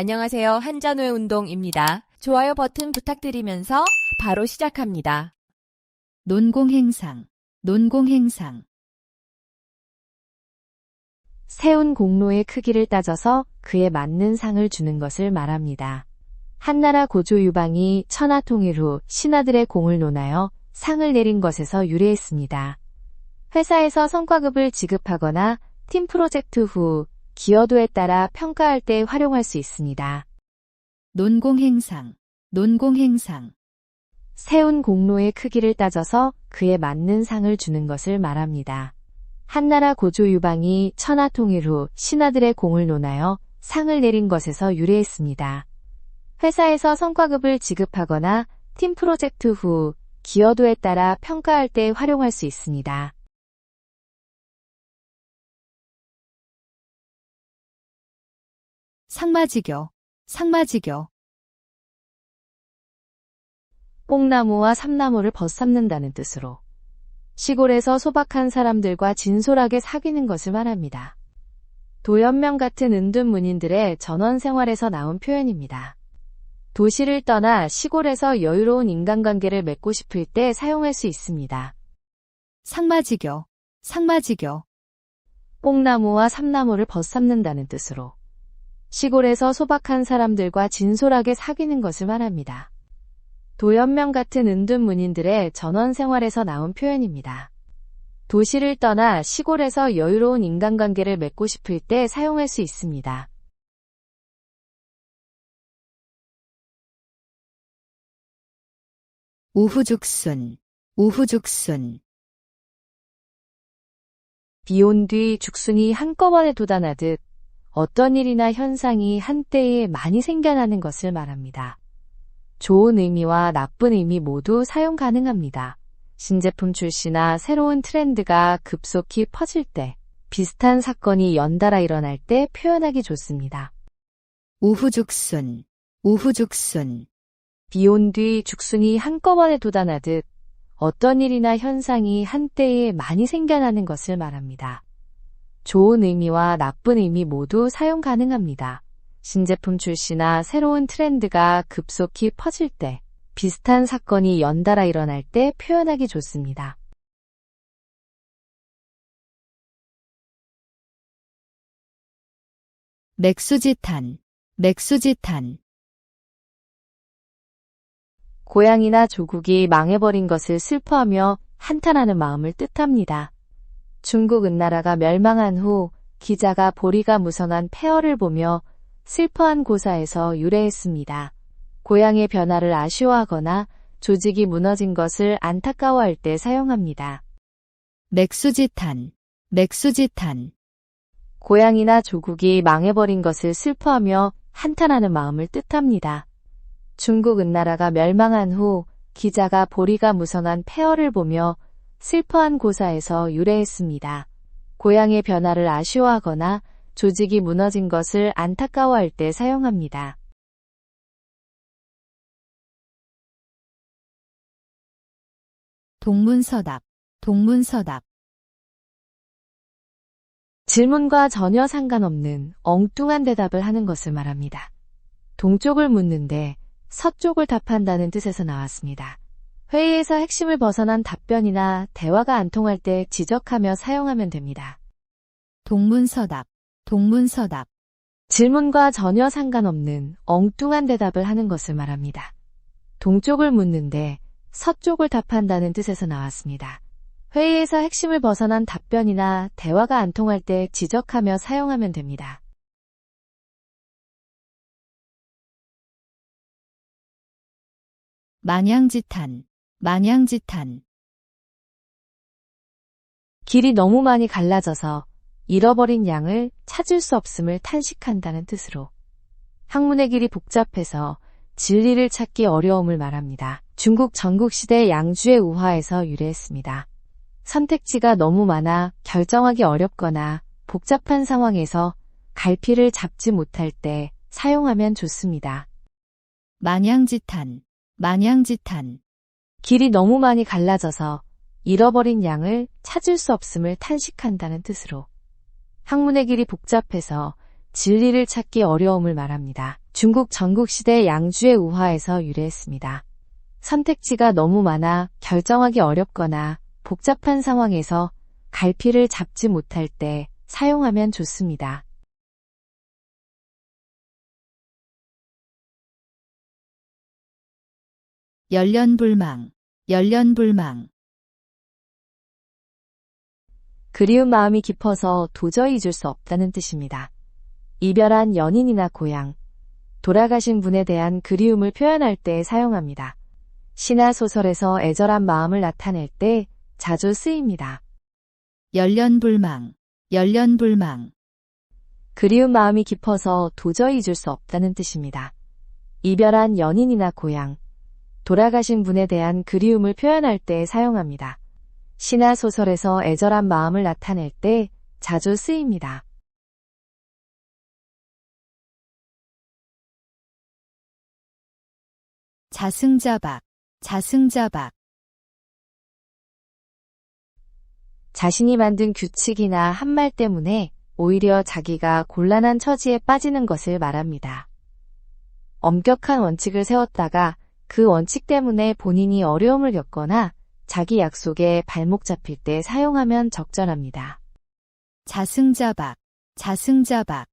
안녕하세요. 한잔후의 운동입니다. 좋아요 버튼 부탁드리면서 바로 시작합니다. 논공행상, 논공행상. 세운 공로의 크기를 따져서 그에 맞는 상을 주는 것을 말합니다. 한나라 고조 유방이 천하 통일 후 신하들의 공을 논하여 상을 내린 것에서 유래했습니다. 회사에서 성과급을 지급하거나 팀 프로젝트 후 기여도에 따라 평가할 때 활용할 수 있습니다. 논공행상, 논공행상. 세운 공로의 크기를 따져서 그에 맞는 상을 주는 것을 말합니다. 한나라 고조 유방이 천하 통일 후 신하들의 공을 논하여 상을 내린 것에서 유래했습니다. 회사에서 성과급을 지급하거나 팀 프로젝트 후 기여도에 따라 평가할 때 활용할 수 있습니다. 상마지교, 상마지교. 뽕나무와 삼나무를 벗삼는다는 뜻으로 시골에서 소박한 사람들과 진솔하게 사귀는 것을 말합니다. 도연명 같은 은둔 문인들의 전원 생활에서 나온 표현입니다. 도시를 떠나 시골에서 여유로운 인간관계를 맺고 싶을 때 사용할 수 있습니다. 상마지교, 상마지교. 뽕나무와 삼나무를 벗삼는다는 뜻으로 시골에서 소박한 사람들과 진솔하게 사귀는 것을 말합니다. 도연명 같은 은둔 문인들의 전원 생활에서 나온 표현입니다. 도시를 떠나 시골에서 여유로운 인간관계를 맺고 싶을 때 사용할 수 있습니다. 우후죽순, 우후죽순. 비온 뒤 죽순이 한꺼번에 돋아나듯 어떤 일이나 현상이 한때에 많이 생겨나는 것을 말합니다. 좋은 의미와 나쁜 의미 모두 사용 가능합니다. 신제품 출시나 새로운 트렌드가 급속히 퍼질 때, 비슷한 사건이 연달아 일어날 때 표현하기 좋습니다. 우후죽순, 우후죽순. 비온 뒤 죽순이 한꺼번에 돋아나듯 어떤 일이나 현상이 한때에 많이 생겨나는 것을 말합니다. 좋은 의미와 나쁜 의미 모두 사용 가능합니다. 신제품 출시나 새로운 트렌드가 급속히 퍼질 때, 비슷한 사건이 연달아 일어날 때 표현하기 좋습니다. 맥수지탄, 맥수지탄. 고향이나 조국이 망해버린 것을 슬퍼하며 한탄하는 마음을 뜻합니다. 중국 은나라가 멸망한 후 기자가 보리가 무성한 폐허를 보며 슬퍼한 고사에서 유래했습니다. 고향의 변화를 아쉬워하거나 조직이 무너진 것을 안타까워할 때 사용합니다. 맥수지탄, 맥수지탄. 고향이나 조국이 망해버린 것을 슬퍼하며 한탄하는 마음을 뜻합니다. 중국 은나라가 멸망한 후 기자가 보리가 무성한 폐허를 보며 슬퍼한 고사에서 유래했습니다. 고향의 변화를 아쉬워하거나 조직이 무너진 것을 안타까워할 때 사용합니다. 동문서답, 동문서답. 질문과 전혀 상관없는 엉뚱한 대답을 하는 것을 말합니다. 동쪽을 묻는데 서쪽을 답한다는 뜻에서 나왔습니다. 회의에서 핵심을 벗어난 답변이나 대화가 안 통할 때 지적하며 사용하면 됩니다. 동문서답, 동문서답. 질문과 전혀 상관없는 엉뚱한 대답을 하는 것을 말합니다. 동쪽을 묻는데 서쪽을 답한다는 뜻에서 나왔습니다. 회의에서 핵심을 벗어난 답변이나 대화가 안 통할 때 지적하며 사용하면 됩니다. 마냥지탄, 마냥지탄. 길이 너무 많이 갈라져서 잃어버린 양을 찾을 수 없음을 탄식한다는 뜻으로 학문의 길이 복잡해서 진리를 찾기 어려움을 말합니다. 중국 전국시대 양주의 우화에서 유래했습니다. 선택지가 너무 많아 결정하기 어렵거나 복잡한 상황에서 갈피를 잡지 못할 때 사용하면 좋습니다. 마냥지탄, 마냥지탄. 길이 너무 많이 갈라져서 잃어버린 양을 찾을 수 없음을 탄식한다는 뜻으로 학문의 길이 복잡해서 진리를 찾기 어려움을 말합니다. 중국 전국시대 양주의 우화에서 유래했습니다. 선택지가 너무 많아 결정하기 어렵거나 복잡한 상황에서 갈피를 잡지 못할 때 사용하면 좋습니다. 열련불망, 열련불망. 그리운 마음이 깊어서 도저히 잊을 수 없다는 뜻입니다. 이별한 연인이나 고향, 돌아가신 분에 대한 그리움을 표현할 때 사용합니다. 시나 소설에서 애절한 마음을 나타낼 때 자주 쓰입니다. 열련불망, 열련불망. 그리운 마음이 깊어서 도저히 잊을 수 없다는 뜻입니다. 이별한 연인이나 고향, 돌아가신 분에 대한 그리움을 표현할 때 사용합니다. 시나 소설에서 애절한 마음을 나타낼 때 자주 쓰입니다. 자승자박, 자승자박. 자신이 만든 규칙이나 한 말 때문에 오히려 자기가 곤란한 처지에 빠지는 것을 말합니다. 엄격한 원칙을 세웠다가 그 원칙 때문에 본인이 어려움을 겪거나 자기 약속에 발목 잡힐 때 사용하면 적절합니다. 자승자박, 자승자박.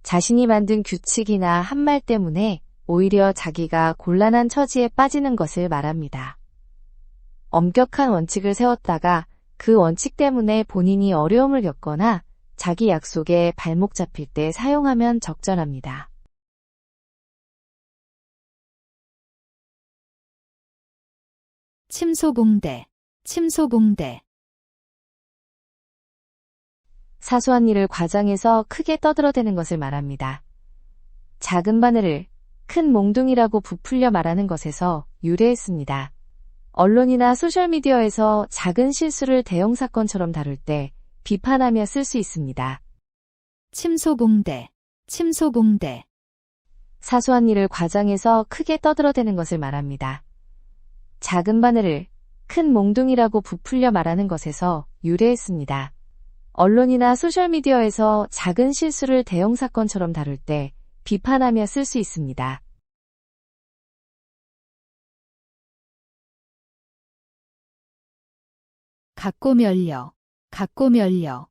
자신이 만든 규칙이나 한 말 때문에 오히려 자기가 곤란한 처지에 빠지는 것을 말합니다. 엄격한 원칙을 세웠다가 그 원칙 때문에 본인이 어려움을 겪거나 자기 약속에 발목 잡힐 때 사용하면 적절합니다. 침소봉대, 침소봉대. 사소한 일을 과장해서 크게 떠들어대는 것을 말합니다. 작은 바늘을 큰 몽둥이라고 부풀려 말하는 것에서 유래했습니다. 언론이나 소셜미디어에서 작은 실수를 대형 사건처럼 다룰 때 비판하며 쓸 수 있습니다. 침소봉대, 침소봉대. 사소한 일을 과장해서 크게 떠들어대는 것을 말합니다. 작은 바늘을 큰 몽둥이라고 부풀려 말하는 것에서 유래했습니다. 언론이나 소셜미디어에서 작은 실수를 대형 사건처럼 다룰 때 비판하며 쓸 수 있습니다. 각고멸려, 각고멸려.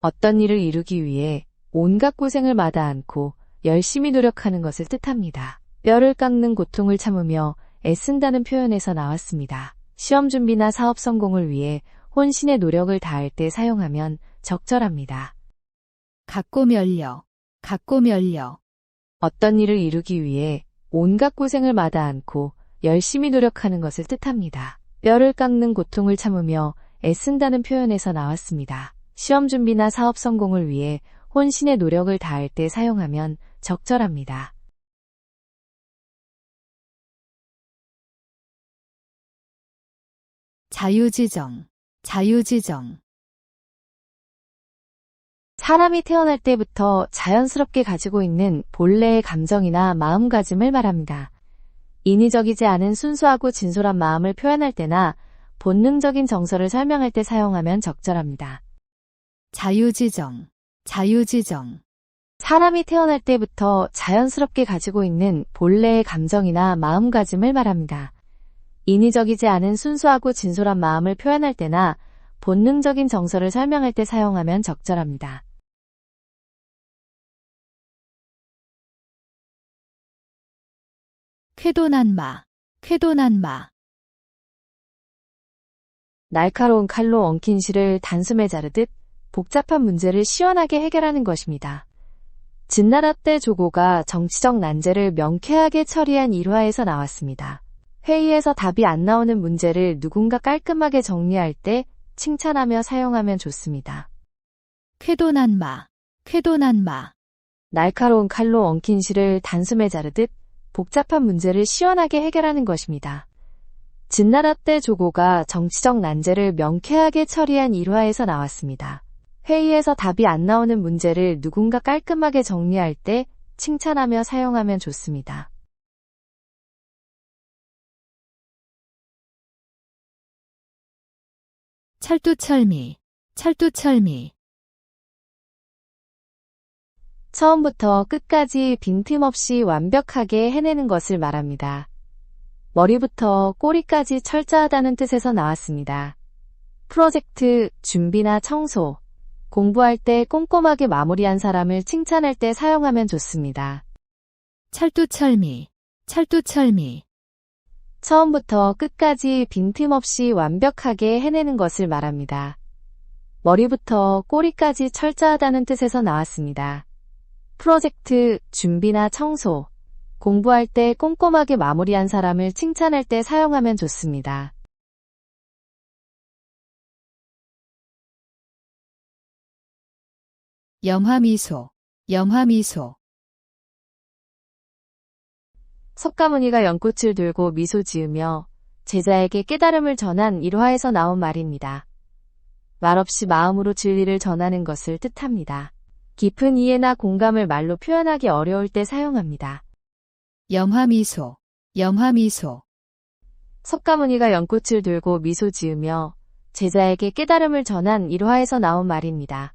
어떤 일을 이루기 위해 온갖 고생을 마다 않고 열심히 노력하는 것을 뜻합니다. 뼈를 깎는 고통을 참으며 애쓴다는 표현에서 나왔습니다. 시험 준비나 사업 성공을 위해 혼신의 노력을 다할 때 사용하면 적절합니다. 각고멸려, 각고멸려. 어떤 일을 이루기 위해 온갖 고생을 마다 않고 열심히 노력하는 것을 뜻합니다. 뼈를 깎는 고통을 참으며 애쓴다는 표현에서 나왔습니다. 시험 준비나 사업 성공을 위해 혼신의 노력을 다할 때 사용하면 적절합니다. 자유지정, 자유지정. 사람이 태어날 때부터 자연스럽게 가지고 있는 본래의 감정이나 마음가짐을 말합니다. 인위적이지 않은 순수하고 진솔한 마음을 표현할 때나 본능적인 정서를 설명할 때 사용하면 적절합니다. 자유지정, 자유지정. 사람이 태어날 때부터 자연스럽게 가지고 있는 본래의 감정이나 마음가짐을 말합니다. 인위적이지 않은 순수하고 진솔한 마음을 표현할 때나 본능적인 정서를 설명할 때 사용하면 적절합니다. 쾌도난마, 쾌도난마. 날카로운 칼로 엉킨 실을 단숨에 자르듯 복잡한 문제를 시원하게 해결하는 것입니다. 진나라 때 조고가 정치적 난제를 명쾌하게 처리한 일화에서 나왔습니다. 회의에서 답이 안 나오는 문제를 누군가 깔끔하게 정리할 때 칭찬하며 사용하면 좋습니다. 쾌도난마, 쾌도난마. 날카로운 칼로 엉킨 실을 단숨에 자르듯 복잡한 문제를 시원하게 해결하는 것입니다. 진나라 때 조고가 정치적 난제를 명쾌하게 처리한 일화에서 나왔습니다. 회의에서 답이 안 나오는 문제를 누군가 깔끔하게 정리할 때 칭찬하며 사용하면 좋습니다. 철두철미, 철두철미. 처음부터 끝까지 빈틈없이 완벽하게 해내는 것을 말합니다. 머리부터 꼬리까지 철저하다는 뜻에서 나왔습니다. 프로젝트, 준비나 청소, 공부할 때 꼼꼼하게 마무리한 사람을 칭찬할 때 사용하면 좋습니다. 철두철미, 철두철미. 처음부터 끝까지 빈틈없이 완벽하게 해내는 것을 말합니다. 머리부터 꼬리까지 철저하다는 뜻에서 나왔습니다. 프로젝트, 준비나 청소, 공부할 때 꼼꼼하게 마무리한 사람을 칭찬할 때 사용하면 좋습니다. 염화미소, 염화미소. 석가모니가 연꽃을 들고 미소 지으며 제자에게 깨달음을 전한 일화에서 나온 말입니다. 말없이 마음으로 진리를 전하는 것을 뜻합니다. 깊은 이해나 공감을 말로 표현하기 어려울 때 사용합니다. 염화미소, 염화미소. 석가모니가 연꽃을 들고 미소 지으며 제자에게 깨달음을 전한 일화에서 나온 말입니다.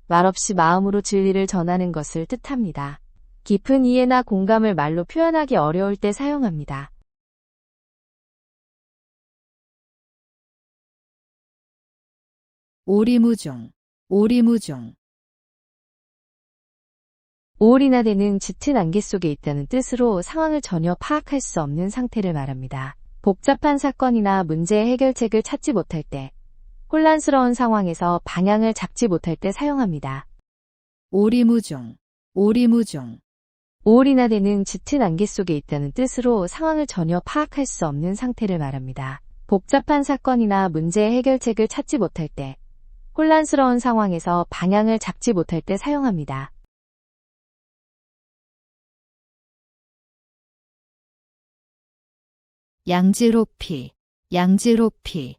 말없이 마음으로 진리를 전하는 것을 뜻합니다. 깊은 이해나 공감을 말로 표현하기 어려울 때 사용합니다. 오리무중, 오리무중. 오올이나 되는 짙은 안개 속에 있다는 뜻으로 상황을 전혀 파악할 수 없는 상태를 말합니다. 복잡한 사건이나 문제의 해결책을 찾지 못할 때, 혼란스러운 상황에서 방향을 잡지 못할 때 사용합니다. 오리무중, 오리무중. 오올이나 되는 짙은 안개 속에 있다는 뜻으로 상황을 전혀 파악할 수 없는 상태를 말합니다. 복잡한 사건이나 문제의 해결책을 찾지 못할 때, 혼란스러운 상황에서 방향을 잡지 못할 때 사용합니다. 양지로피, 양지로피.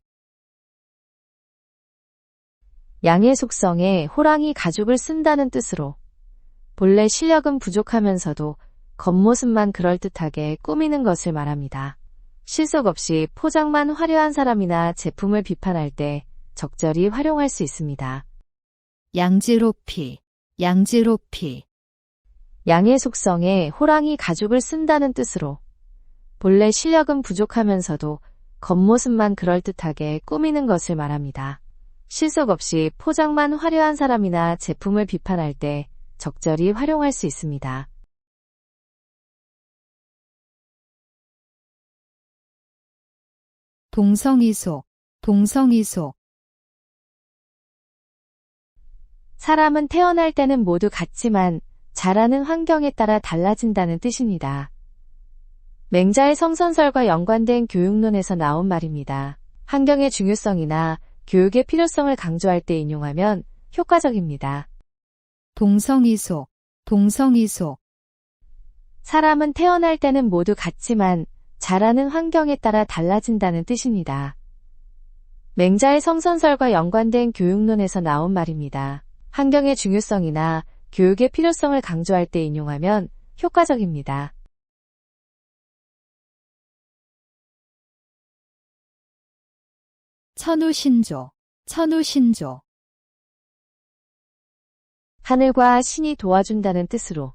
양의 속성에 호랑이 가죽을 쓴다는 뜻으로 본래 실력은 부족하면서도 겉모습만 그럴듯하게 꾸미는 것을 말합니다. 실속 없이 포장만 화려한 사람이나 제품을 비판할 때 적절히 활용할 수 있습니다. 양지로피, 양지로피. 양의 속성에 호랑이 가죽을 쓴다는 뜻으로 본래 실력은 부족하면서도 겉모습만 그럴듯하게 꾸미는 것을 말합니다. 실속 없이 포장만 화려한 사람이나 제품을 비판할 때 적절히 활용할 수 있습니다. 동성이속, 동성이속. 사람은 태어날 때는 모두 같지만 자라는 환경에 따라 달라진다는 뜻입니다. 맹자의 성선설과 연관된 교육론에서 나온 말입니다. 환경의 중요성이나 교육의 필요성을 강조할 때 인용하면 효과적입니다. 동성이속, 동성이속. 사람은 태어날 때는 모두 같지만 자라는 환경에 따라 달라진다는 뜻입니다. 맹자의 성선설과 연관된 교육론에서 나온 말입니다. 환경의 중요성이나 교육의 필요성을 강조할 때 인용하면 효과적입니다. 천우신조, 천우신조. 하늘과 신이 도와준다는 뜻으로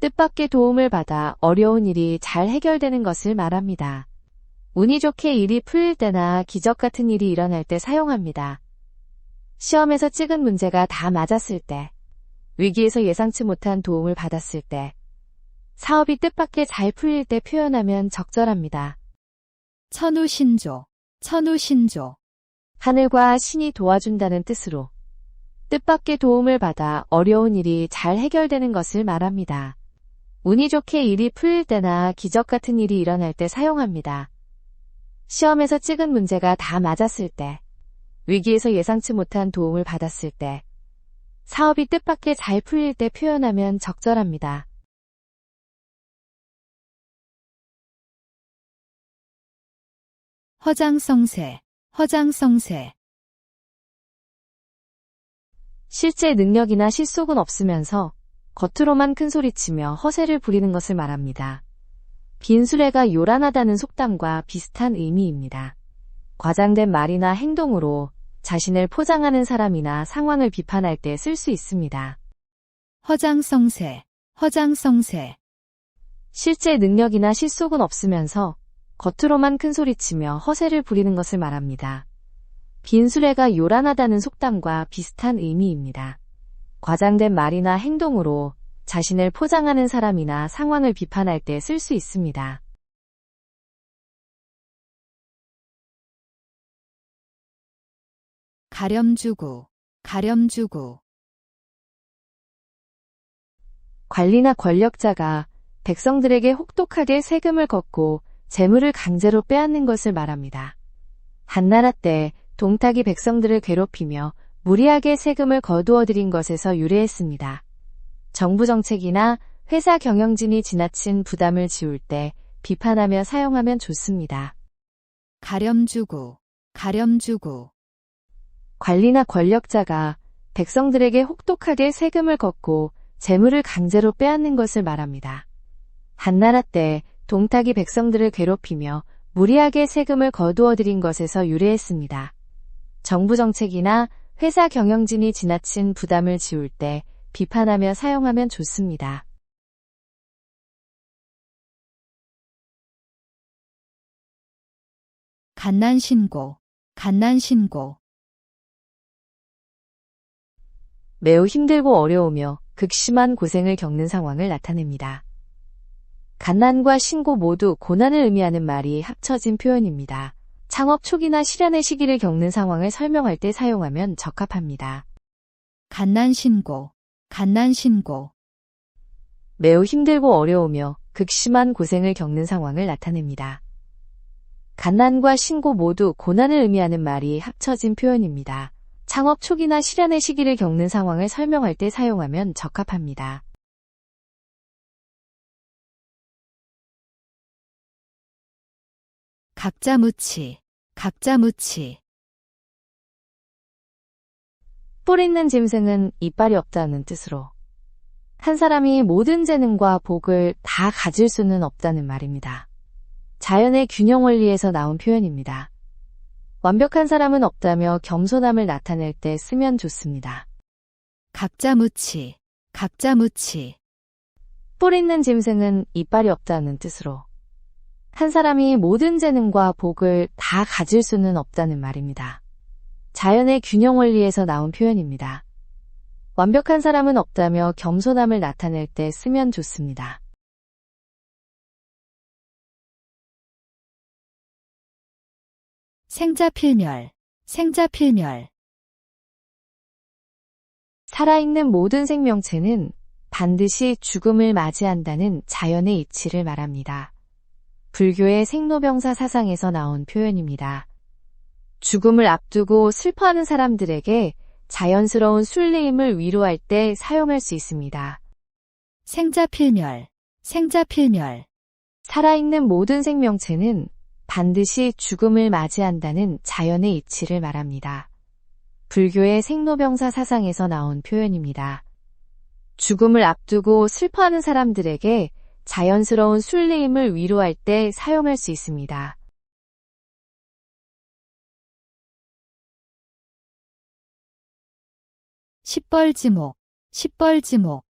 뜻밖의 도움을 받아 어려운 일이 잘 해결되는 것을 말합니다. 운이 좋게 일이 풀릴 때나 기적 같은 일이 일어날 때 사용합니다. 시험에서 찍은 문제가 다 맞았을 때, 위기에서 예상치 못한 도움을 받았을 때, 사업이 뜻밖의 잘 풀릴 때 표현하면 적절합니다. 천우신조, 천우신조. 하늘과 신이 도와준다는 뜻으로 뜻밖의 도움을 받아 어려운 일이 잘 해결되는 것을 말합니다. 운이 좋게 일이 풀릴 때나 기적 같은 일이 일어날 때 사용합니다. 시험에서 찍은 문제가 다 맞았을 때, 위기에서 예상치 못한 도움을 받았을 때, 사업이 뜻밖의 잘 풀릴 때 표현하면 적절합니다. 허장성세, 허장성세. 실제 능력이나 실속은 없으면서 겉으로만 큰소리치며 허세를 부리는 것을 말합니다. 빈수레가 요란하다는 속담과 비슷한 의미입니다. 과장된 말이나 행동으로 자신을 포장하는 사람이나 상황을 비판할 때 쓸 수 있습니다. 허장성세, 허장성세. 실제 능력이나 실속은 없으면서 겉으로만 큰 소리치며 허세를 부리는 것을 말합니다. 빈수레가 요란하다는 속담과 비슷한 의미입니다. 과장된 말이나 행동으로 자신을 포장하는 사람이나 상황을 비판할 때 쓸 수 있습니다. 가렴주구, 가렴주구. 관리나 권력자가 백성들에게 혹독하게 세금을 걷고 재물을 강제로 빼앗는 것을 말합니다. 한나라 때 동탁이 백성들을 괴롭히며 무리하게 세금을 거두어 들인 것에서 유래했습니다. 정부 정책이나 회사 경영진이 지나친 부담을 지울 때 비판하며 사용하면 좋습니다. 가렴주구, 가렴주구. 관리나 권력자가 백성들에게 혹독하게 세금을 걷고 재물을 강제로 빼앗는 것을 말합니다. 한나라 때 동탁이 백성들을 괴롭히며 무리하게 세금을 거두어 들인 것에서 유래했습니다. 정부 정책이나 회사 경영진이 지나친 부담을 지울 때 비판하며 사용하면 좋습니다. 갓난신고, 갓난신고. 매우 힘들고 어려우며 극심한 고생을 겪는 상황을 나타냅니다. 갓난과 신고 모두 고난을 의미하는 말이 합쳐진 표현입니다. 창업 초기나 실현의 시기를 겪는 상황을 설명할 때 사용하면 적합합니다. 갓난신고, 갓난신고. 매우 힘들고 어려우며 극심한 고생을 겪는 상황을 나타냅니다. 갓난과 신고 모두 고난을 의미하는 말이 합쳐진 표현입니다. 창업 초기나 실현의 시기를 겪는 상황을 설명할 때 사용하면 적합합니다. 각자무치, 각자무치. 뿔 있는 짐승은 이빨이 없다는 뜻으로 한 사람이 모든 재능과 복을 다 가질 수는 없다는 말입니다. 자연의 균형 원리에서 나온 표현입니다. 완벽한 사람은 없다며 겸손함을 나타낼 때 쓰면 좋습니다. 각자무치, 각자무치. 뿔 있는 짐승은 이빨이 없다는 뜻으로 한 사람이 모든 재능과 복을 다 가질 수는 없다는 말입니다. 자연의 균형 원리에서 나온 표현입니다. 완벽한 사람은 없다며 겸손함을 나타낼 때 쓰면 좋습니다. 생자필멸, 생자필멸. 살아있는 모든 생명체는 반드시 죽음을 맞이한다는 자연의 이치를 말합니다. 불교의 생로병사 사상에서 나온 표현입니다. 죽음을 앞두고 슬퍼하는 사람들에게 자연스러운 순례임을 위로할 때 사용할 수 있습니다. 생자필멸, 생자필멸. 살아있는 모든 생명체는 반드시 죽음을 맞이한다는 자연의 이치를 말합니다. 불교의 생로병사 사상에서 나온 표현입니다. 죽음을 앞두고 슬퍼하는 사람들에게 자연스러운 순례임을 위로할 때 사용할 수 있습니다. 십벌지목, 십벌지목.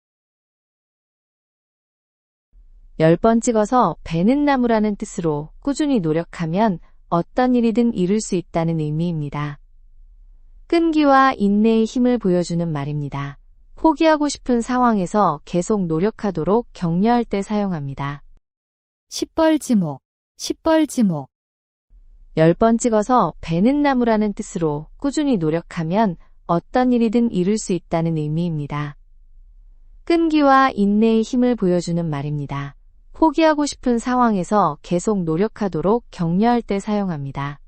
10번 찍어서 베는 나무라는 뜻으로 꾸준히 노력하면 어떤 일이든 이룰 수 있다는 의미입니다. 끈기와 인내의 힘을 보여주는 말입니다. 포기하고 싶은 상황에서 계속 노력하도록 격려할 때 사용합니다. 십벌지목, 십벌지목. 10번 찍어서 베는 나무라는 뜻으로 꾸준히 노력하면 어떤 일이든 이룰 수 있다는 의미입니다. 끈기와 인내의 힘을 보여주는 말입니다. 포기하고 싶은 상황에서 계속 노력하도록 격려할 때 사용합니다.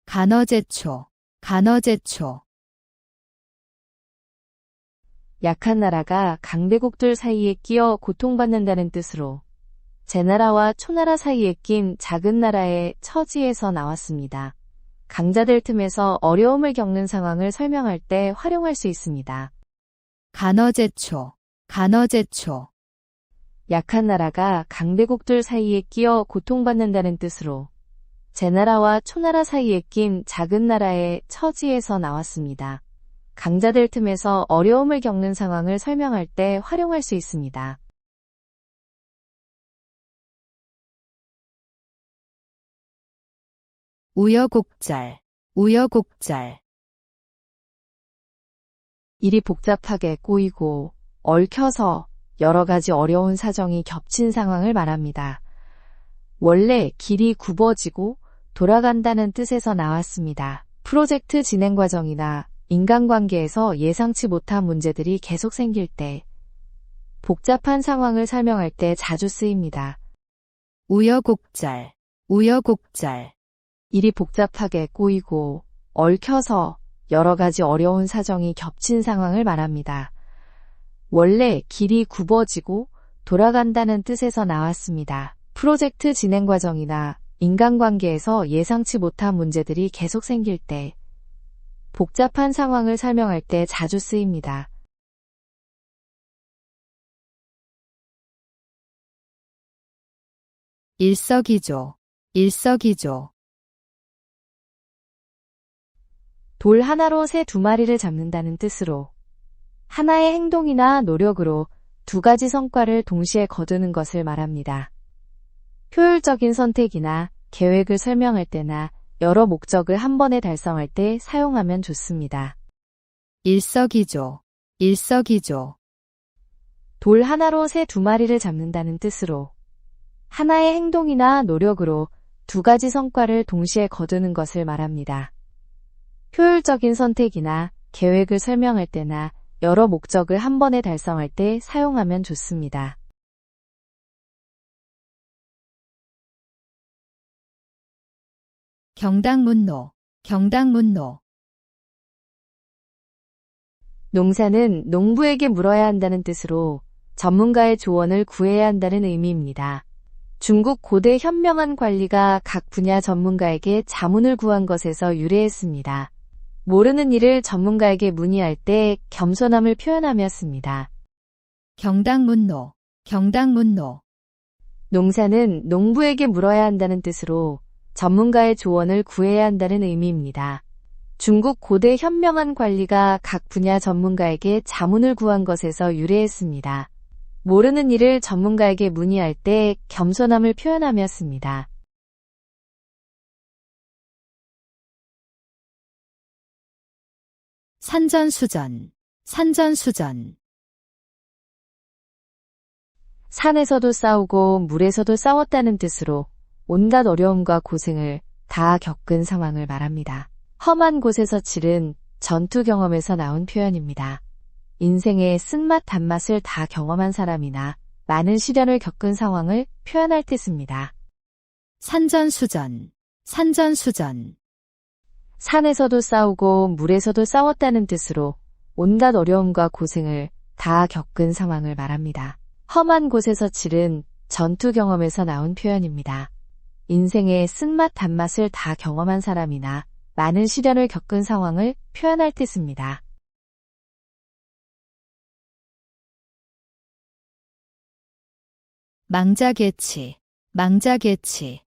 간어제초, 간어제초. 약한 나라가 강대국들 사이에 끼어 고통받는다는 뜻으로 제나라와 초나라 사이에 낀 작은 나라의 처지에서 나왔습니다. 강자들 틈에서 어려움을 겪는 상황을 설명할 때 활용할 수 있습니다. 간어제초, 간어제초. 약한 나라가 강대국들 사이에 끼어 고통받는다는 뜻으로 제나라와 초나라 사이에 낀 작은 나라의 처지에서 나왔습니다. 강자될 틈에서 어려움을 겪는 상황을 설명할 때 활용할 수 있습니다. 우여곡절, 우여곡절. 일이 복잡하게 꼬이고 얽혀서 여러 가지 어려운 사정이 겹친 상황을 말합니다. 원래 길이 굽어지고 돌아간다는 뜻에서 나왔습니다. 프로젝트 진행 과정이나 인간관계에서 예상치 못한 문제들이 계속 생길 때, 복잡한 상황을 설명할 때 자주 쓰입니다. 우여곡절, 우여곡절. 일이 복잡하게 꼬이고 얽혀서 여러 가지 어려운 사정이 겹친 상황을 말합니다. 원래 길이 굽어지고 돌아간다는 뜻에서 나왔습니다. 프로젝트 진행 과정이나 인간관계에서 예상치 못한 문제들이 계속 생길 때, 복잡한 상황을 설명할 때 자주 쓰입니다. 일석이조, 일석이조. 돌 하나로 새 두 마리를 잡는다는 뜻으로, 하나의 행동이나 노력으로 두 가지 성과를 동시에 거두는 것을 말합니다. 효율적인 선택이나 계획을 설명할 때나 여러 목적을 한 번에 달성할 때 사용하면 좋습니다. 일석이조, 일석이조. 돌 하나로 새 두 마리를 잡는다는 뜻으로, 하나의 행동이나 노력으로 두 가지 성과를 동시에 거두는 것을 말합니다. 효율적인 선택이나 계획을 설명할 때나 여러 목적을 한 번에 달성할 때 사용하면 좋습니다. 경당문노, 경당문노. 농사는 농부에게 물어야 한다는 뜻으로 전문가의 조언을 구해야 한다는 의미입니다. 중국 고대 현명한 관리가 각 분야 전문가에게 자문을 구한 것에서 유래했습니다. 모르는 일을 전문가에게 문의할 때 겸손함을 표현하며 씁니다. 경당문노, 경당문노. 농사는 농부에게 물어야 한다는 뜻으로 전문가의 조언을 구해야 한다는 의미입니다. 중국 고대 현명한 관리가 각 분야 전문가에게 자문을 구한 것에서 유래했습니다. 모르는 일을 전문가에게 문의할 때 겸손함을 표현하며 씁니다. 산전수전, 산전수전. 산에서도 싸우고 물에서도 싸웠다는 뜻으로 온갖 어려움과 고생을 다 겪은 상황을 말합니다. 험한 곳에서 치른 전투 경험에서 나온 표현입니다. 인생의 쓴맛 단맛을 다 경험한 사람이나 많은 시련을 겪은 상황을 표현할 때 씁니다. 산전수전, 산전수전. 산에서도 싸우고 물에서도 싸웠다는 뜻으로 온갖 어려움과 고생을 다 겪은 상황을 말합니다. 험한 곳에서 치른 전투 경험에서 나온 표현입니다. 인생의 쓴맛 단맛을 다 경험한 사람이나 많은 시련을 겪은 상황을 표현할 때 씁니다. 망자개치, 망자개치.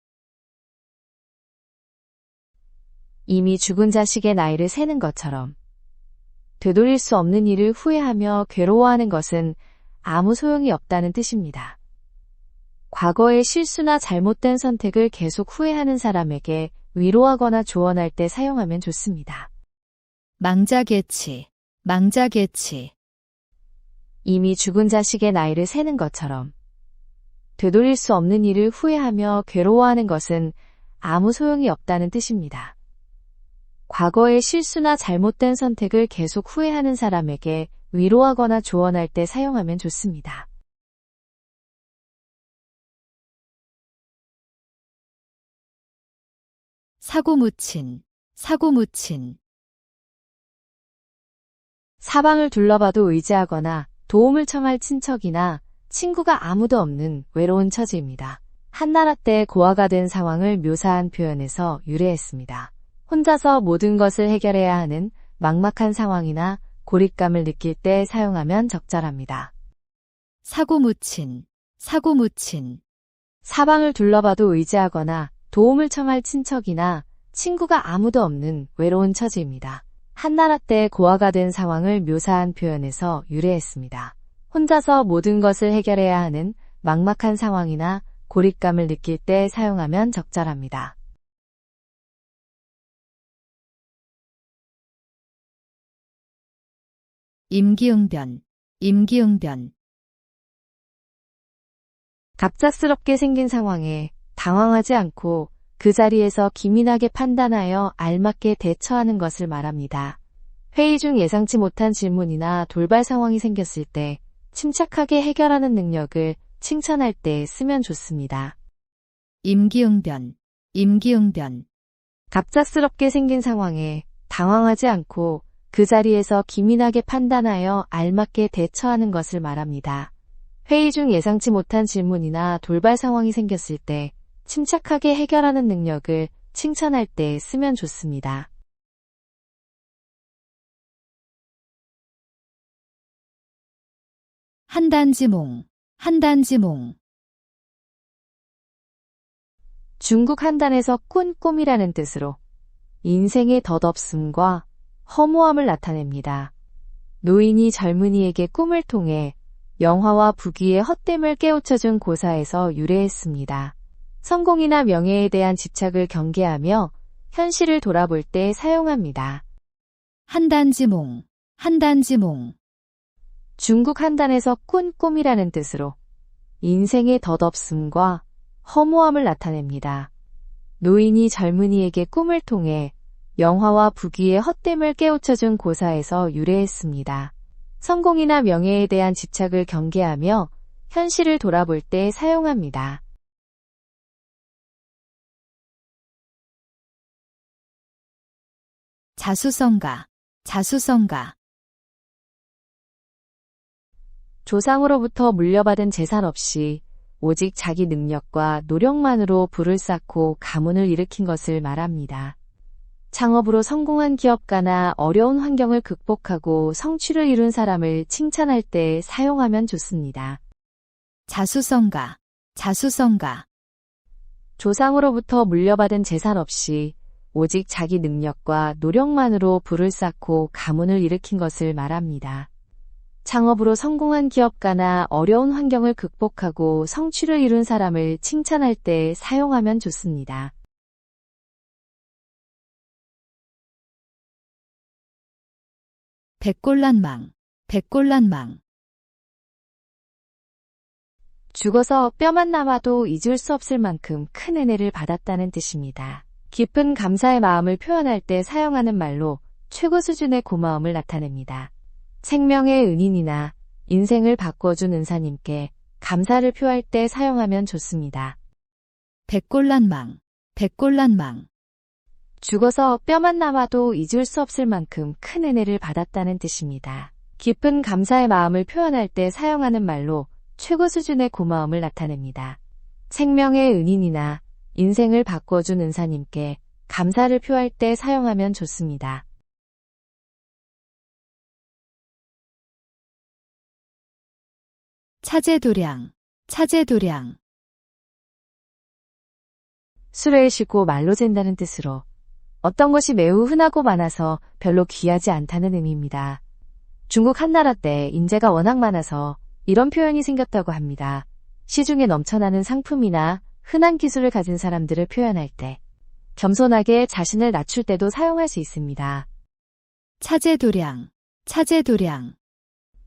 이미 죽은 자식의 나이를 세는 것처럼 되돌릴 수 없는 일을 후회하며 괴로워하는 것은 아무 소용이 없다는 뜻입니다. 과거의 실수나 잘못된 선택을 계속 후회하는 사람에게 위로하거나 조언할 때 사용하면 좋습니다. 망자개치, 망자개치. 이미 죽은 자식의 나이를 세는 것처럼 되돌릴 수 없는 일을 후회하며 괴로워하는 것은 아무 소용이 없다는 뜻입니다. 과거의 실수나 잘못된 선택을 계속 후회하는 사람에게 위로하거나 조언할 때 사용하면 좋습니다. 사고묻힌, 사고묻힌. 사방을 둘러봐도 의지하거나 도움을 청할 친척이나 친구가 아무도 없는 외로운 처지입니다. 한나라 때 고아가 된 상황을 묘사한 표현에서 유래했습니다. 혼자서 모든 것을 해결해야 하는 막막한 상황이나 고립감을 느낄 때 사용하면 적절합니다. 사고묻힌, 사고묻힌. 사방을 둘러봐도 의지하거나 도움을 청할 친척이나 친구가 아무도 없는 외로운 처지입니다. 한나라 때 고아가 된 상황을 묘사한 표현에서 유래했습니다. 혼자서 모든 것을 해결해야 하는 막막한 상황이나 고립감을 느낄 때 사용하면 적절합니다. 임기응변, 임기응변. 갑작스럽게 생긴 상황에 당황하지 않고 그 자리에서 기민하게 판단하여 알맞게 대처하는 것을 말합니다. 회의 중 예상치 못한 질문이나 돌발 상황이 생겼을 때 침착하게 해결하는 능력을 칭찬할 때 쓰면 좋습니다. 임기응변, 임기응변. 갑작스럽게 생긴 상황에 당황하지 않고 그 자리에서 기민하게 판단하여 알맞게 대처하는 것을 말합니다. 회의 중 예상치 못한 질문이나 돌발 상황이 생겼을 때 침착하게 해결하는 능력을 칭찬할 때 쓰면 좋습니다. 한단지몽, 한단지몽. 중국 한단에서 꿈이라는 뜻으로 인생의 덧없음과 허무함을 나타냅니다. 노인이 젊은이에게 꿈을 통해 영화와 부귀의 헛됨을 깨우쳐준 고사에서 유래했습니다. 성공이나 명예에 대한 집착을 경계하며 현실을 돌아볼 때 사용합니다. 한단지몽, 한단지몽. 중국 한단에서 꿈이라는 뜻으로 인생의 덧없음과 허무함을 나타냅니다. 노인이 젊은이에게 꿈을 통해 영화와 부귀의 헛됨을 깨우쳐준 고사에서 유래했습니다. 성공이나 명예에 대한 집착을 경계하며 현실을 돌아볼 때 사용합니다. 자수성가, 자수성가. 조상으로부터 물려받은 재산 없이 오직 자기 능력과 노력만으로 부를 쌓고 가문을 일으킨 것을 말합니다. 창업으로 성공한 기업가나 어려운 환경을 극복하고 성취를 이룬 사람을 칭찬할 때 사용하면 좋습니다. 자수성가, 자수성가. 조상으로부터 물려받은 재산 없이 오직 자기 능력과 노력만으로 부를 쌓고 가문을 일으킨 것을 말합니다. 창업으로 성공한 기업가나 어려운 환경을 극복하고 성취를 이룬 사람을 칭찬할 때 사용하면 좋습니다. 백골란망, 백골란망. 죽어서 뼈만 남아도 잊을 수 없을 만큼 큰 은혜를 받았다는 뜻입니다. 깊은 감사의 마음을 표현할 때 사용하는 말로 최고 수준의 고마움을 나타냅니다. 생명의 은인이나 인생을 바꿔준 은사님께 감사를 표할 때 사용하면 좋습니다. 백골란망, 백골란망. 죽어서 뼈만 남아도 잊을 수 없을 만큼 큰 은혜를 받았다는 뜻입니다. 깊은 감사의 마음을 표현할 때 사용하는 말로 최고 수준의 고마움을 나타냅니다. 생명의 은인이나 인생을 바꿔준 은사님께 감사를 표할 때 사용하면 좋습니다. 차제도량, 차제도량. 수레를 싣고 말로 잰다는 뜻으로 어떤 것이 매우 흔하고 많아서 별로 귀하지 않다는 의미입니다. 중국 한나라 때 인재가 워낙 많아서 이런 표현이 생겼다고 합니다. 시중에 넘쳐나는 상품이나 흔한 기술을 가진 사람들을 표현할 때, 겸손하게 자신을 낮출 때도 사용할 수 있습니다. 차제도량, 차제도량.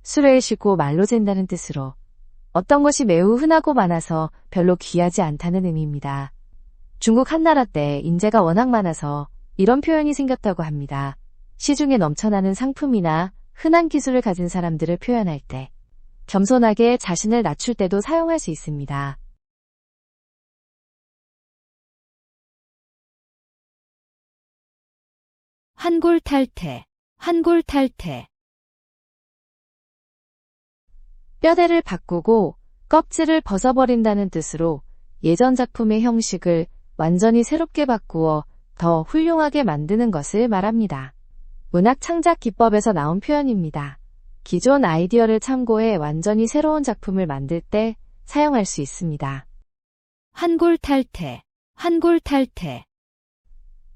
수레를 싣고 말로 잰다는 뜻으로 어떤 것이 매우 흔하고 많아서 별로 귀하지 않다는 의미입니다. 중국 한나라 때 인재가 워낙 많아서 이런 표현이 생겼다고 합니다. 시중에 넘쳐나는 상품이나 흔한 기술을 가진 사람들을 표현할 때, 겸손하게 자신을 낮출 때도 사용할 수 있습니다. 환골탈태, 환골탈태. 뼈대를 바꾸고 껍질을 벗어버린다는 뜻으로 예전 작품의 형식을 완전히 새롭게 바꾸어 더 훌륭하게 만드는 것을 말합니다. 문학 창작 기법에서 나온 표현입니다. 기존 아이디어를 참고해 완전히 새로운 작품을 만들 때 사용할 수 있습니다. 환골탈태, 환골 탈태,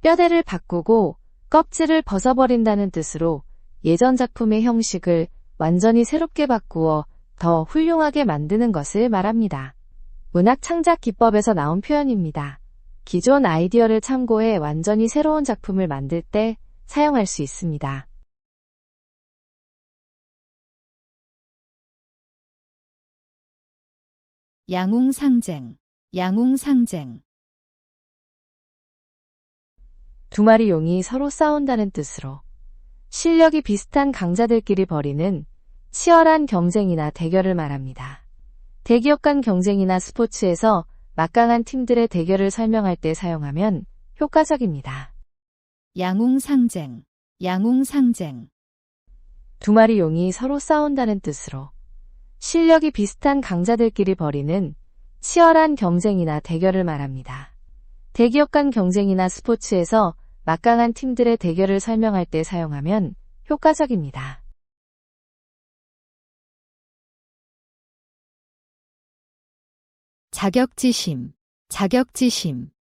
뼈대를 바꾸고 껍질을 벗어버린다는 뜻으로 예전 작품의 형식을 완전히 새롭게 바꾸어 더 훌륭하게 만드는 것을 말합니다. 문학 창작 기법에서 나온 표현입니다. 기존 아이디어를 참고해 완전히 새로운 작품을 만들 때 사용할 수 있습니다. 양웅상쟁, 양웅상쟁, 두 마리 용이 서로 싸운다는 뜻으로 실력이 비슷한 강자들끼리 벌이는 치열한 경쟁이나 대결을 말합니다. 대기업 간 경쟁이나 스포츠에서 막강한 팀들의 대결을 설명할 때 사용하면 효과적입니다. 양웅상쟁, 양웅상쟁, 두 마리 용이 서로 싸운다는 뜻으로 실력이 비슷한 강자들끼리 벌이는 치열한 경쟁이나 대결을 말합니다. 대기업 간 경쟁이나 스포츠에서 막강한 팀들의 대결을 설명할 때 사용하면 효과적입니다. 자격지심, 자격지심,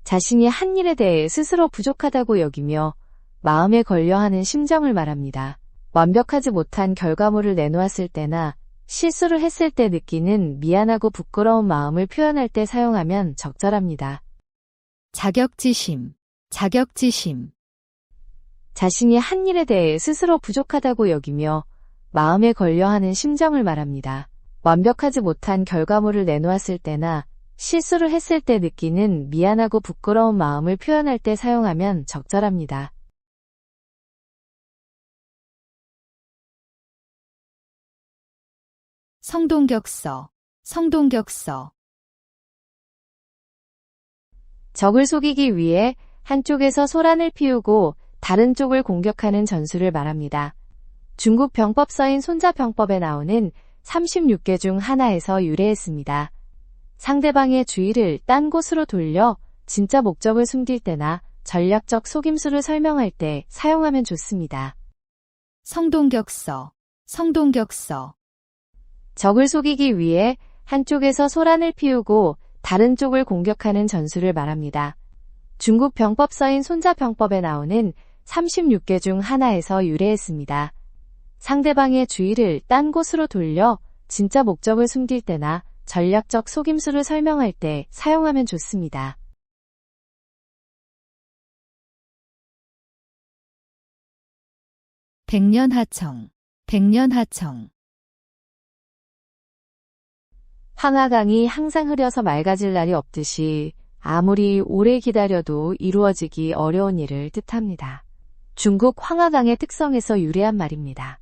자신이 한 일에 대해 스스로 부족하다고 여기며 마음에 걸려하는 심정을 말합니다. 완벽하지 못한 결과물을 내놓았을 때나 실수를 했을 때 느끼는 미안하고 부끄러운 마음을 표현할 때 사용하면 적절합니다. 자격지심, 자격지심, 자신이 한 일에 대해 스스로 부족하다고 여기며 마음에 걸려하는 심정을 말합니다. 완벽하지 못한 결과물을 내놓았을 때나 실수를 했을 때 느끼는 미안하고 부끄러운 마음을 표현할 때 사용하면 적절합니다. 성동격서, 성동격서, 적을 속이기 위해 한쪽에서 소란을 피우고 다른 쪽을 공격하는 전술을 말합니다. 중국 병법서인 손자병법에 나오는 36개 중 하나에서 유래했습니다. 상대방의 주의를 딴 곳으로 돌려 진짜 목적을 숨길 때나 전략적 속임수를 설명할 때 사용하면 좋습니다. 성동격서, 성동격서, 적을 속이기 위해 한쪽에서 소란을 피우고 다른 쪽을 공격하는 전술을 말합니다. 중국 병법서인 손자병법에 나오는 36개 중 하나에서 유래했습니다. 상대방의 주의를 딴 곳으로 돌려 진짜 목적을 숨길 때나 전략적 속임수를 설명할 때 사용하면 좋습니다. 백년하청, 백년하청, 황하강이 항상 흐려서 맑아질 날이 없듯이 아무리 오래 기다려도 이루어지기 어려운 일을 뜻합니다. 중국 황하강의 특성에서 유래한 말입니다.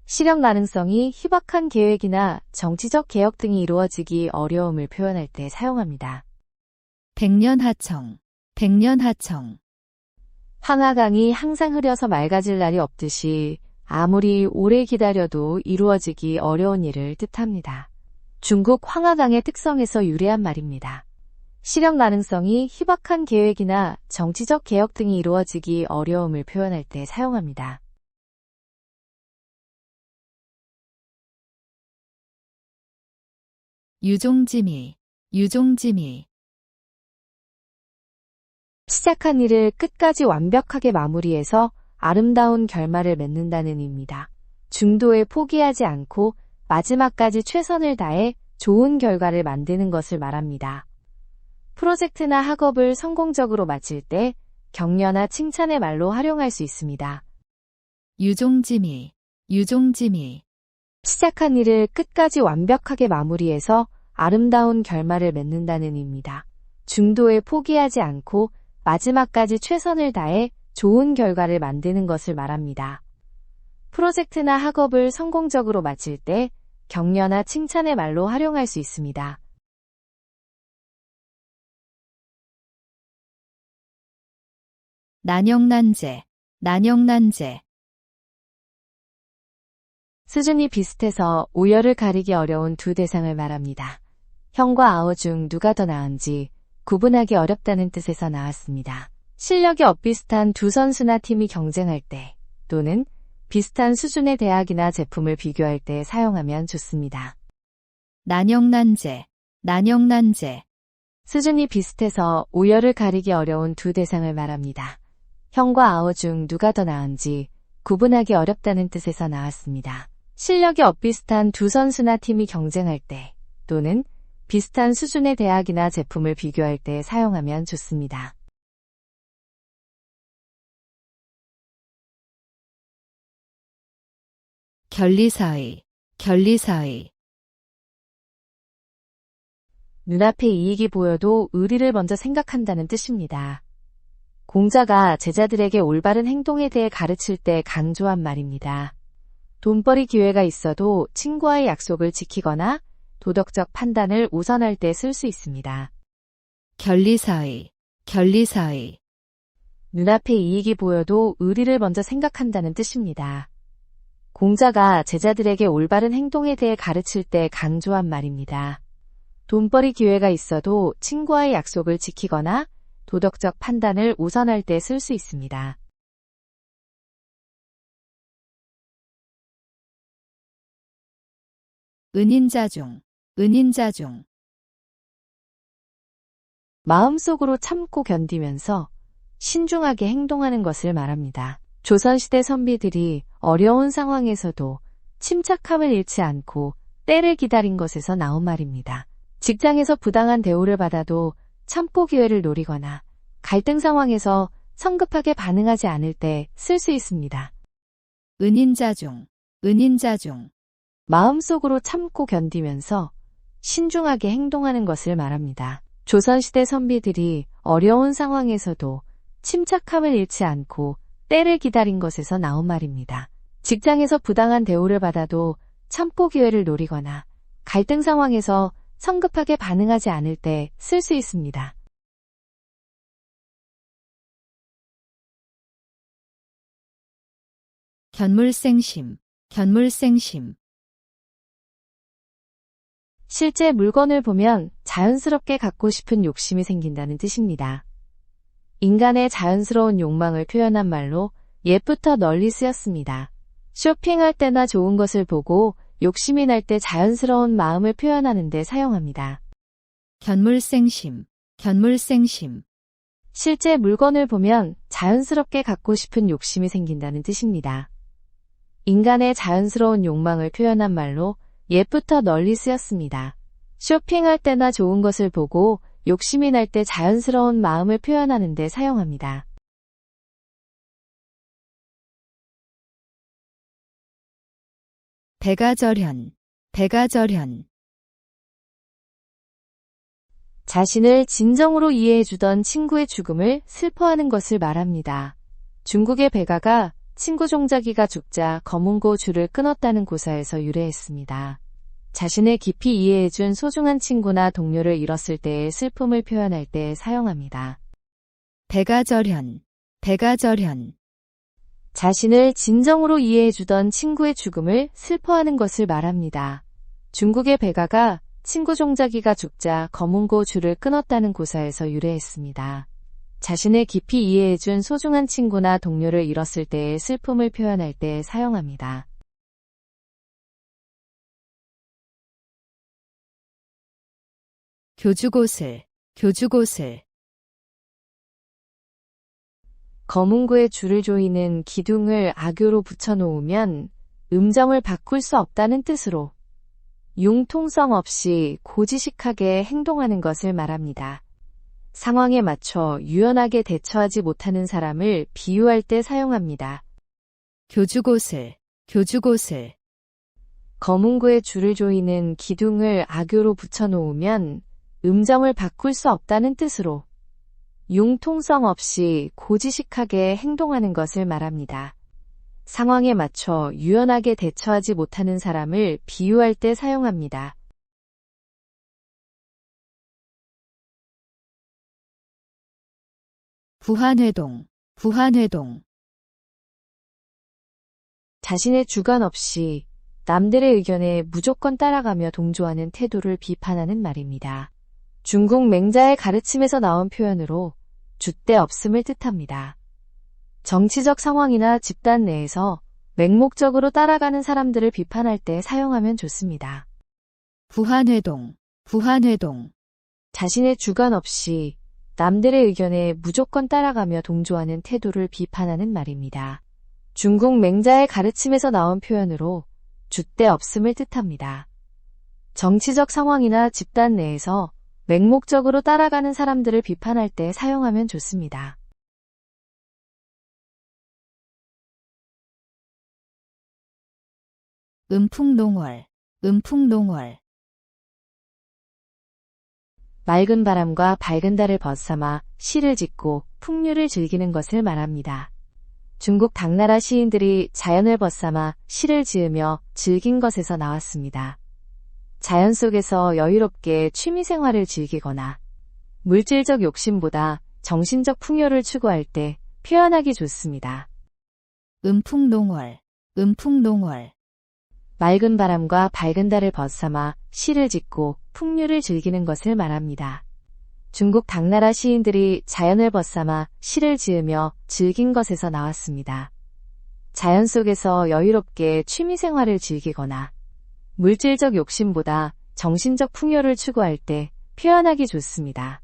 실현 가능성이 희박한 계획이나 정치적 개혁 등이 이루어지기 어려움을 표현할 때 사용합니다. 백년하청, 백년하청, 황하강이 항상 흐려서 맑아질 날이 없듯이 아무리 오래 기다려도 이루어지기 어려운 일을 뜻합니다. 중국 황하강의 특성에서 유래한 말입니다. 실현 가능성이 희박한 계획이나 정치적 개혁 등이 이루어지기 어려움을 표현할 때 사용합니다. 유종지미, 유종지미, 시작한 일을 끝까지 완벽하게 마무리해서 아름다운 결말을 맺는다는 의미입니다. 중도에 포기하지 않고 마지막까지 최선을 다해 좋은 결과를 만드는 것을 말합니다. 프로젝트나 학업을 성공적으로 마칠 때 격려나 칭찬의 말로 활용할 수 있습니다. 유종지미, 유종지미, 시작한 일을 끝까지 완벽하게 마무리해서 아름다운 결말을 맺는다는 의미입니다. 중도에 포기하지 않고 마지막까지 최선을 다해 좋은 결과를 만드는 것을 말합니다. 프로젝트나 학업을 성공적으로 마칠 때 격려나 칭찬의 말로 활용할 수 있습니다. 난영난제, 난영난제, 수준이 비슷해서 우열을 가리기 어려운 두 대상을 말합니다. 형과 아오 중 누가 더 나은지 구분하기 어렵다는 뜻에서 나왔습니다. 실력이 엇비슷한 두 선수나 팀이 경쟁할 때 또는 비슷한 수준의 대학이나 제품을 비교할 때 사용하면 좋습니다. 난영난제, 난영난제, 수준이 비슷해서 우열을 가리기 어려운 두 대상을 말합니다. 형과 아오 중 누가 더 나은지 구분하기 어렵다는 뜻에서 나왔습니다. 실력이 엇비슷한 두 선수나 팀이 경쟁할 때 또는 비슷한 수준의 대학이나 제품을 비교할 때 사용하면 좋습니다. 결리사의, 결리사의, 눈앞에 이익이 보여도 의리를 먼저 생각한다는 뜻입니다. 공자가 제자들에게 올바른 행동에 대해 가르칠 때 강조한 말입니다. 돈벌이 기회가 있어도 친구와의 약속을 지키거나 도덕적 판단을 우선할 때 쓸 수 있습니다. 결리사의, 결리사의, 눈앞에 이익이 보여도 의리를 먼저 생각한다는 뜻입니다. 공자가 제자들에게 올바른 행동에 대해 가르칠 때 강조한 말입니다. 돈벌이 기회가 있어도 친구와의 약속을 지키거나 도덕적 판단을 우선할 때 쓸 수 있습니다. 은인자중, 은인자중, 마음속으로 참고 견디면서 신중하게 행동하는 것을 말합니다. 조선시대 선비들이 어려운 상황에서도 침착함을 잃지 않고 때를 기다린 것에서 나온 말입니다. 직장에서 부당한 대우를 받아도 참고 기회를 노리거나 갈등 상황에서 성급하게 반응하지 않을 때 쓸 수 있습니다. 은인자중, 은인자중, 마음속으로 참고 견디면서 신중하게 행동하는 것을 말합니다. 조선시대 선비들이 어려운 상황에서도 침착함을 잃지 않고 때를 기다린 것에서 나온 말입니다. 직장에서 부당한 대우를 받아도 참고 기회를 노리거나 갈등 상황에서 성급하게 반응하지 않을 때 쓸 수 있습니다. 견물생심, 견물생심, 실제 물건을 보면 자연스럽게 갖고 싶은 욕심이 생긴다는 뜻입니다. 인간의 자연스러운 욕망을 표현한 말로 옛부터 널리 쓰였습니다. 쇼핑할 때나 좋은 것을 보고 욕심이 날 때 자연스러운 마음을 표현하는 데 사용합니다. 견물생심, 견물생심, 실제 물건을 보면 자연스럽게 갖고 싶은 욕심이 생긴다는 뜻입니다. 인간의 자연스러운 욕망을 표현한 말로 옛부터 널리 쓰였습니다. 쇼핑할 때나 좋은 것을 보고 욕심이 날 때 자연스러운 마음을 표현하는 데 사용합니다. 배가절현, 배가절현, 자신을 진정으로 이해해주던 친구의 죽음을 슬퍼하는 것을 말합니다. 중국의 배가가 친구 종자기가 죽자 검은고 줄을 끊었다는 고사에서 유래했습니다. 자신을 깊이 이해해준 소중한 친구나 동료를 잃었을 때의 슬픔을 표현할 때 사용합니다. 배가절현, 배가절현, 자신을 진정으로 이해해주던 친구의 죽음을 슬퍼하는 것을 말합니다. 중국의 배가가 친구 종자기가 죽자 검은고 줄을 끊었다는 고사에서 유래했습니다. 자신을 깊이 이해해준 소중한 친구나 동료를 잃었을 때의 슬픔을 표현할 때 사용합니다. 교주곳을, 교주곳을, 검은고에 줄을 조이는 기둥을 악교로 붙여놓으면 음정을 바꿀 수 없다는 뜻으로 융통성 없이 고지식하게 행동하는 것을 말합니다. 상황에 맞춰 유연하게 대처하지 못하는 사람을 비유할 때 사용합니다. 교주곳을, 교주곳을, 검은고에 줄을 조이는 기둥을 악교로 붙여놓으면 음정을 바꿀 수 없다는 뜻으로 융통성 없이 고지식하게 행동하는 것을 말합니다. 상황에 맞춰 유연하게 대처하지 못하는 사람을 비유할 때 사용합니다. 부한회동, 부한회동, 자신의 주관 없이 남들의 의견에 무조건 따라가며 동조하는 태도를 비판하는 말입니다. 중국 맹자의 가르침에서 나온 표현으로 줏대 없음을 뜻합니다. 정치적 상황이나 집단 내에서 맹목적으로 따라가는 사람들을 비판할 때 사용하면 좋습니다. 부한회동, 부한회동, 자신의 주관 없이 남들의 의견에 무조건 따라가며 동조하는 태도를 비판하는 말입니다. 중국 맹자의 가르침에서 나온 표현으로 줏대 없음을 뜻합니다. 정치적 상황이나 집단 내에서 맹목적으로 따라가는 사람들을 비판할 때 사용하면 좋습니다. 음풍농월, 음풍농월, 맑은 바람과 밝은 달을 벗삼아 시를 짓고 풍류를 즐기는 것을 말합니다. 중국 당나라 시인들이 자연을 벗삼아 시를 지으며 즐긴 것에서 나왔습니다. 자연 속에서 여유롭게 취미생활을 즐기거나 물질적 욕심보다 정신적 풍요를 추구할 때 표현하기 좋습니다. 음풍농월, 음풍농월, 맑은 바람과 밝은 달을 벗삼아 시를 짓고 풍류를 즐기는 것을 말합니다. 중국 당나라 시인들이 자연을 벗삼아 시를 지으며 즐긴 것에서 나왔습니다. 자연 속에서 여유롭게 취미생활을 즐기거나 물질적 욕심보다 정신적 풍요를 추구할 때 표현하기 좋습니다.